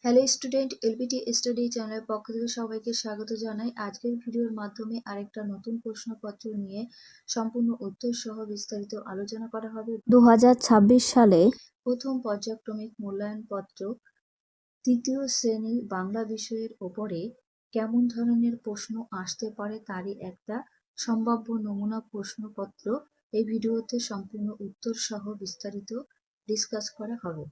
Hello student, LBT study চ্যানেলের পক্ষ থেকে সবাইকে স্বাগত জানাই। আজকের ভিডিওর মাধ্যমে আরেকটা নতুন প্রশ্নপত্র নিয়ে সম্পূর্ণ উত্তর সহ বিস্তারিত আলোচনা করা হবে। 2026 সালে প্রথম পর্যায়ক্রমিক মূল্যায়নপত্র তৃতীয় শ্রেণীর বাংলা বিষয়ের ওপরে কেমন ধরনের প্রশ্ন আসতে পারে তারই একটা সম্ভাব্য নমুনা প্রশ্নপত্র এই ভিডিওতে সম্পূর্ণ উত্তর সহ বিস্তারিত ডিসকাস করা হবে।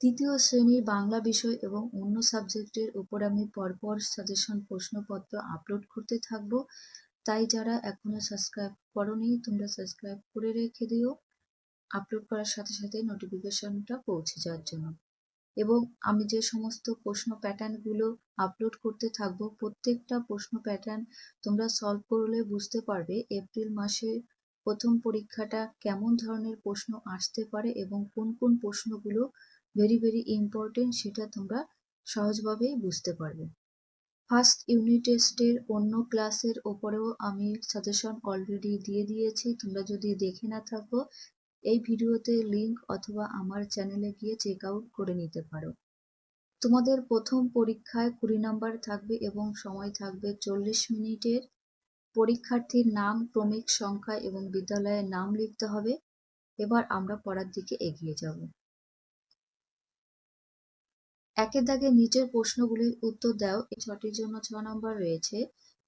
তৃতীয় শ্রেণীর বাংলা বিষয় এবং অন্য সাবজেক্টের উপর আমি পরপর সাজেশন প্রশ্নপত্র আপলোড করতে থাকব, তাই যারা এখনো সাবস্ক্রাইব করোনি তোমরা সাবস্ক্রাইব করে রেখে দিও আপলোড করার সাথে সাথে নোটিফিকেশনটা পৌঁছে যাওয়ার জন্য। এবং আমি যে সমস্ত প্রশ্ন প্যাটার্নগুলো আপলোড করতে থাকবো প্রত্যেকটা প্রশ্ন প্যাটার্ন তোমরা সলভ করলে বুঝতে পারবে এপ্রিল মাসে প্রথম পরীক্ষাটা কেমন ধরনের প্রশ্ন আসতে পারে এবং কোন কোন প্রশ্নগুলো ভেরি ইম্পর্টেন্ট সেটা তোমরা সহজভাবেই বুঝতে পারবে। ফার্স্ট ইউনিট টেস্টের অন্য ক্লাসের ওপরেও আমি সাজেশন অলরেডি দিয়ে দিয়েছি, তোমরা যদি দেখে না থাকো এই ভিডিওতে লিংক অথবা আমার চ্যানেলে গিয়ে চেক আউট করে নিতে পারো। তোমাদের প্রথম পরীক্ষায় 20 নাম্বার থাকবে এবং সময় থাকবে 40 মিনিটের। পরীক্ষার্থীর নাম, ক্রমিক সংখ্যা এবং বিদ্যালয়ের নাম লিখতে হবে। এবার আমরা পড়ার দিকে এগিয়ে যাব। একের দাগে নিচের প্রশ্নগুলির উত্তর দাও। এই ছটির জন্য 6 নম্বর রয়েছে।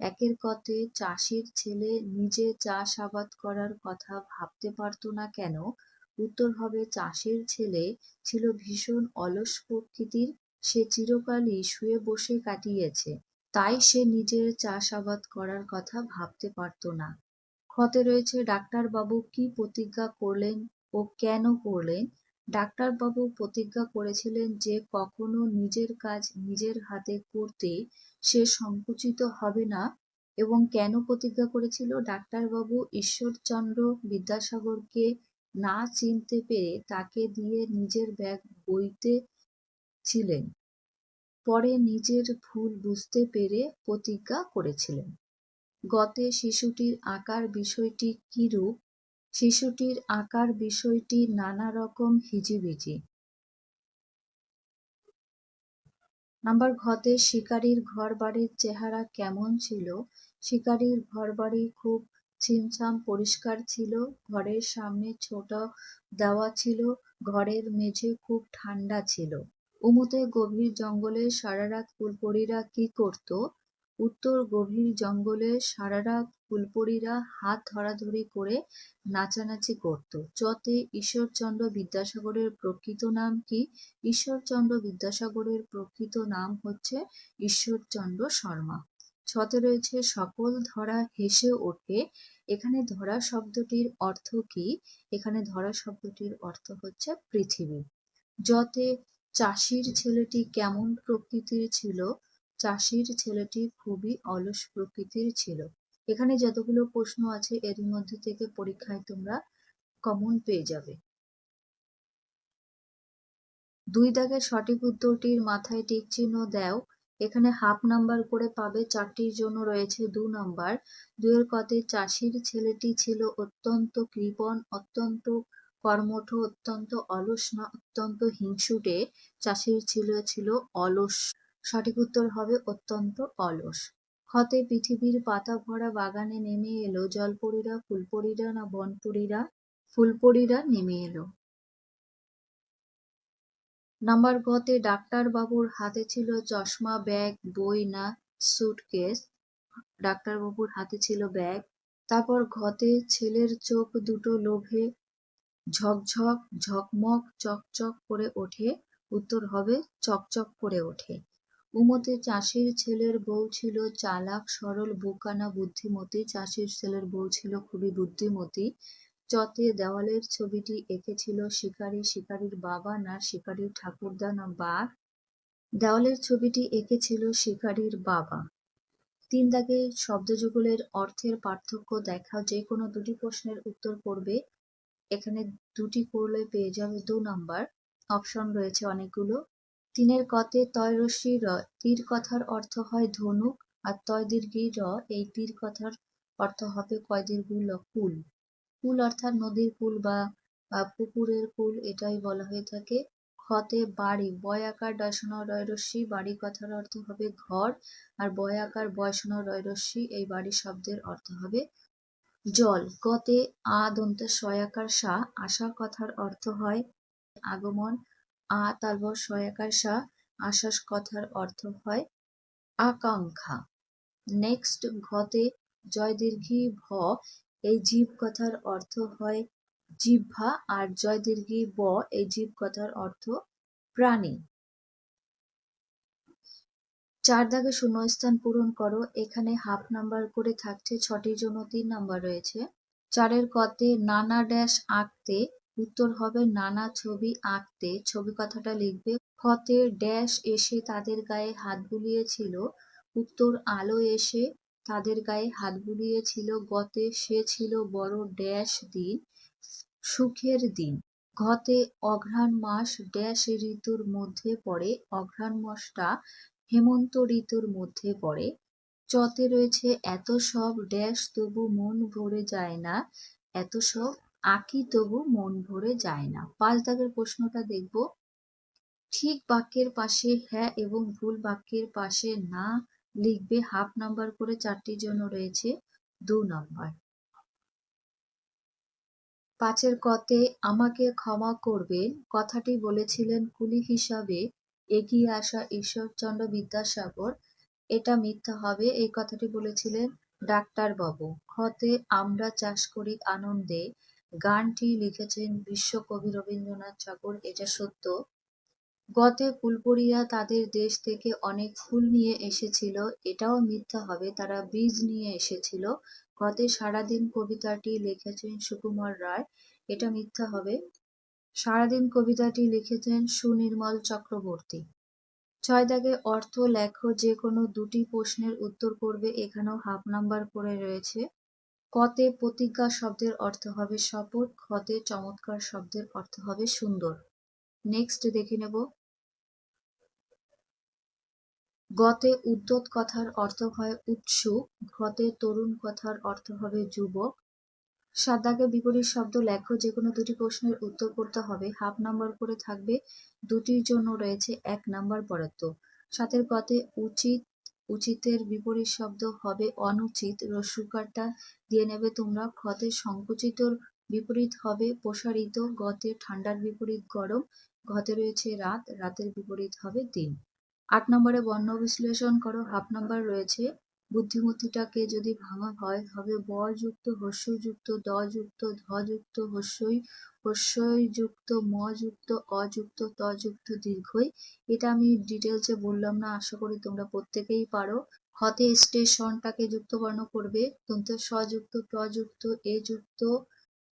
একের কতে চাষির ছেলে নিজে চাষাবাদ করার কথা ভাবতে পারতো না কেন? উত্তর হবে চাষির ছেলে ছিল ভীষণ অলস প্রকৃতির, সে চিরকালই শুয়ে বসে কাটিয়েছে, তাই সে নিজের চাষাবাদ করার কথা ভাবতে পারতো না। খতে রয়েছে ডাক্তারবাবু কি প্রতিজ্ঞা করলেন ও কেন করলেন? ডাক্তারবাবু প্রতিজ্ঞা করেছিলেন যে কখনো নিজের কাজ নিজের হাতে করতে সে সংকুচিত হবে না। এবং কেন প্রতিজ্ঞা করেছিল? ডাক্তারবাবু ঈশ্বরচন্দ্র বিদ্যাসাগরকে না চিনতে পেরে তাকে দিয়ে নিজের ব্যাগ বইতে ছিলেন, পরে নিজের ভুল বুঝতে পেরে প্রতিজ্ঞা করেছিলেন। গতে শিশুটির আকার বিষয়টি কিরূপ? শিশুটির আকার বিষয়টি নানা রকম হিজিবিজি। নাম্বার ঘতে শিকারীর ঘর বাড়ির চেহারা কেমন ছিল? শিকারীর ঘর বাড়ি খুব ছিমছাম পরিষ্কার ছিল, ঘরের সামনে ছোট দেওয়া ছিল, ঘরের মেঝে খুব ঠান্ডা ছিল। উমুতে গভীর জঙ্গলে সারারাত ফুলপরীরা কি করত? উত্তর গভীর জঙ্গলে সারারাত ফুলপরীরা হাত ধরাধরি করে নাচানাচি করত। চতে ঈশ্বরচন্দ্র বিদ্যাসাগরের প্রকৃত নাম কি? ঈশ্বরচন্দ্র বিদ্যাসাগরের প্রকৃত নাম হচ্ছে ঈশ্বরচন্দ্র শর্মা। ছতে রয়েছে সকল ধরা হেসে ওঠে। এখানে ধরা শব্দটির অর্থ কি? এখানে ধরা শব্দটির অর্থ হচ্ছে পৃথিবী। যতে চাষির ছেলেটি কেমন প্রকৃতির ছিল? চাষির ছেলেটি খুবই অলস প্রকৃতির ছিল। এখানে যতগুলো প্রশ্ন আছে এর মধ্যে থেকে পরীক্ষায় তোমরা কমন পেয়ে যাবে। দুই দাগের সঠিক উত্তরটির মাথায় টিক চিহ্ন দাও। এখানে হাফ নাম্বার করে পাবে, চারটির জন্য রয়েছে 2 নাম্বার। দুইয়ের কতে চাষির ছেলেটি ছিল অত্যন্ত কৃপণ, অত্যন্ত কর্মঠ, অত্যন্ত অলস না অত্যন্ত হিংসুটে। চাষির ছিল অলস। সঠিক উত্তর হবে অত্যন্ত অলস। খতে পৃথিবীর পাতা ভরা বাগানে নেমে এলো জলপরীরা, ফুলপরীরা না বনপরীরা? ফুলপরীরা নেমে এলো। নাম্বার ঘতে ডাক্তারবাবুর হাতে ছিল চশমা, ব্যাগ, বই না সুটকেস? ডাক্তারবাবুর হাতে ছিল ব্যাগ। তারপর ঘতে ছেলের চোখ দুটো লোভে ঝকঝক ঝকমক চকচক করে ওঠে। উত্তর হবে চকচক করে ওঠে। উমতে চাষির ছেলের বউ ছিল চালাক, সরল, বোকা না বুদ্ধিমতী? চাষির ছেলের বউ ছিল খুবই বুদ্ধিমতী। চতে দেওয়ালের ছবিটি এঁকেছিল শিকারী, শিকারীর বাবা না শিকারীর ঠাকুরদা না বাঘ? দেওয়ালের ছবিটি এঁকেছিল শিকারীর বাবা। 3 দাগে শব্দযুগলের অর্থের পার্থক্য দেখাও। যে কোনো দুটি প্রশ্নের উত্তর করবে। এখানে দুটি করলে পেয়ে যাবে 2 নাম্বার। অপশন রয়েছে অনেকগুলো। 3-এর কতে তয় রশ্মি র, তীর কথার অর্থ হয় ধনুক, আর তয় দীর্ঘী র এই তীর কথার অর্থ হবে কয় দীর্ঘ ল কুল। কুল অর্থাৎ নদীর কুল বা পুকুরের কুল, এটাই বলা হয়ে থাকে। খ খতে বাড়ি, বয় আকার ডয় শূন্য রয় রস্যি, বাড়ি কথার অর্থ হবে ঘর, আর বয় আকার বয় শূন্য রয় রস্যি, এই বাড়ি শব্দের অর্থ হবে জল। গতে আ দন্তে শয়াকার সা, আশা কথার অর্থ হয় আগমন, আ তালব শয়াকার সা, আশ্বাস কথার অর্থ হয় আকাঙ্ক্ষা। নেক্সট ঘতে জয় দীর্ঘী ভ, এই জীব কথার অর্থ হয় জিহ্বা, আর জয় দীর্ঘী ব, এই জীব কথার অর্থ প্রাণী। 4 দাগে শূন্যস্থান পূরণ করো। এখানে হাফ নাম্বার করে থাকছে, 6টির জন্য 3 নাম্বার রয়েছে। 4 কতে নানা ড্যাশ আঁকতে, উত্তর হবে নানা ছবি আঁকতে, ছবি কথাটা লিখবে। খতে ড্যাশ এসে তাদের গায়ে হাত বুলিয়েছিল, উত্তর আলো এসে তাদের গায়ে হাত বুলিয়েছিল। গতে সে ছিল বড় ড্যাশ দিন, সুখের দিন। ঘতে অঘ্রাণ মাস ড্যাশ ঋতুর মধ্যে পড়ে, অঘ্রাণ মাসটা হেমন্ত ঋতুর মধ্যে পড়ে। চতে রয়েছে এত সব ড্যাশ তবু মন ভরে যায় না, এত সব আঁকি তবু মন ভরে যায় না। 5 দাগের প্রশ্নটা দেখব। ঠিক বাক্যের পাশে হ্যাঁ এবং ভুল বাক্যের পাশে না লিখবে। হাফ নাম্বার করে 4টির জন্য রয়েছে 2 নাম্বার। 5 কতে আমাকে ক্ষমা করবেন কথাটি বলেছিলেন কুলি হিসাবে এগিয়ে আসা ঈশ্বরচন্দ্র বিদ্যাসাগর, এটা মিথ্যা হবে, এই কথাটি বলেছিলেন ডাক্তারবাবু। খতে আমরা চাষ করি আনন্দে, গানটি লিখেছেন বিশ্বকবি রবীন্দ্রনাথ ঠাকুর, এটা সত্য। গতে ফুলপরিরা তাদের দেশ থেকে অনেক ফুল নিয়ে এসেছিল, এটাও মিথ্যা হবে, তারা বীজ নিয়ে এসেছিল। গতে সারাদিন কবিতাটি লিখেছেন সুকুমার রায়, এটা মিথ্যা হবে। সারাদিন কবিতাটি লিখেছেন সুনির্মল চক্রবর্তী। 6 দাগে অর্থ লেখো, যে কোনো 2টি প্রশ্নের উত্তর করবে, এখানেও হাফ নাম্বার করে রয়েছে। কতে প্রতিজ্ঞা শব্দের অর্থ হবে শপথ, খতে চমৎকার শব্দের অর্থ হবে সুন্দর। নেক্সট দেখে নেব। গতে উদ্যত কথার অর্থ হয় উৎসুক, ঘতে তরুণ কথার অর্থ হবে যুবক। 7 দাগে বিপরীত শব্দ লেখো, যে কোনো 2টি প্রশ্নের উত্তর করতে হবে, হাফ নাম্বার করে থাকবে, 2টির জন্য রয়েছে 1 নাম্বার বরাদ্দ। 7 কতে উচিত, উচিতের বিপরীত শব্দ হবে অনুচিত, রস্যকারটা দিয়ে নেবে তোমরা। খতে সংকুচিতর বিপরীত হবে প্রসারিত, গতে ঠান্ডার বিপরীত গরম, ঘতে রয়েছে রাত, রাতের বিপরীত হবে দিন। 8 নম্বরে বর্ণ বিশ্লেষণ করো, হাফ নাম্বার রয়েছে। বুদ্ধিমতীটাকে যদি ভাঙা হয় হবে ব যুক্ত হস্যই যুক্ত দ যুক্ত ধ যুক্ত হস্যই, হস্যই যুক্ত ম যুক্ত অযুক্ত ত যুক্ত দীর্ঘই। এটা আমি ডিটেলসে বললাম না, আশা করি তোমরা প্রত্যেকেই পারো। খতে স্টেশনটাকে যুক্ত বর্ণ করবে, দন্ত স যুক্ত ট যুক্ত এ যুক্ত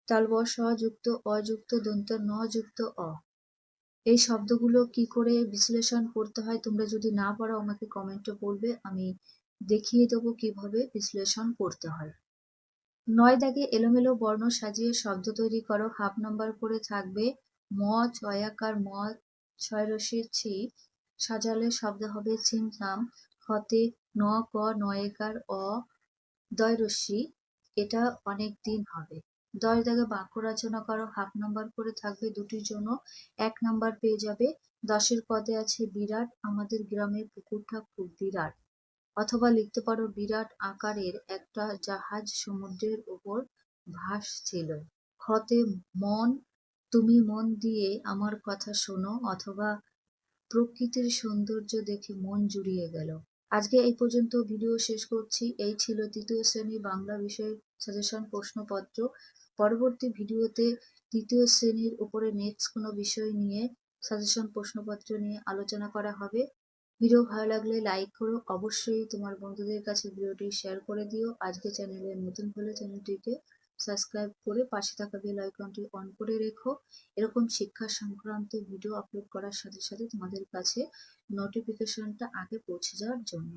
তালব স যুক্ত অযুক্ত দন্ত ন যুক্ত অ। এই শব্দগুলো কি করে বিশ্লেষণ করতে হয় তোমরা যদি না পারো আমাকে কমেন্টে বলবে, আমি দেখিয়ে দেবো কিভাবে বিশ্লেষণ করতে হয়। 9 দাগে এলোমেলো বর্ণ সাজিয়ে শব্দ তৈরি করো, হাফ নাম্বার করে থাকবে। ম ছয়াকার ম, 6 রস্যির ছি, সাজালে শব্দ হবে ছিমছাম। খতে ন ক নয়কার অ, দয় রস্যি, এটা অনেক দিন হবে। 10 দাগে বাক্য রচনা করো, হাফ নাম্বার করে থাকবে, 2টির জন্য 1 নাম্বার পেয়ে যাবে। 10 পদে আছে বিরাট, আমাদের গ্রামের পুকুরটা খুব বিরাট, অথবা লিখতে পারো বিরাট আকারের একটা জাহাজ সমুদ্রের উপর ভাসছিল। খতে মন, তুমি মন দিয়ে আমার কথা শোনো, অথবা প্রকৃতির সৌন্দর্য দেখে মন জুড়িয়ে গেল। আজকে এই পর্যন্ত ভিডিও শেষ করছি। এই ছিল 3য় শ্রেণী বাংলা বিষয় সাজেশন প্রশ্নপত্র। পরবর্তী ভিডিওতে 3য় শ্রেণীর উপরে নেক্সট কোনো বিষয় নিয়ে সাজেশন প্রশ্নপত্র নিয়ে আলোচনা করা হবে। ভিডিও ভালো লাগলে লাইক করো, অবশ্যই তোমার বন্ধুদের কাছে ভিডিওটি শেয়ার করে দিও। আজকে চ্যানেলে নতুন হলে চ্যানেলটিকে সাবস্ক্রাইব করে পাশে থাকা বেল আইকনটি অন করে রেখো। এরকম শিক্ষা সংক্রান্ত ভিডিও আপলোড করার সাথে সাথে তোমাদের কাছে নোটিফিকেশনটা আগে পৌঁছে যাওয়ার জন্য।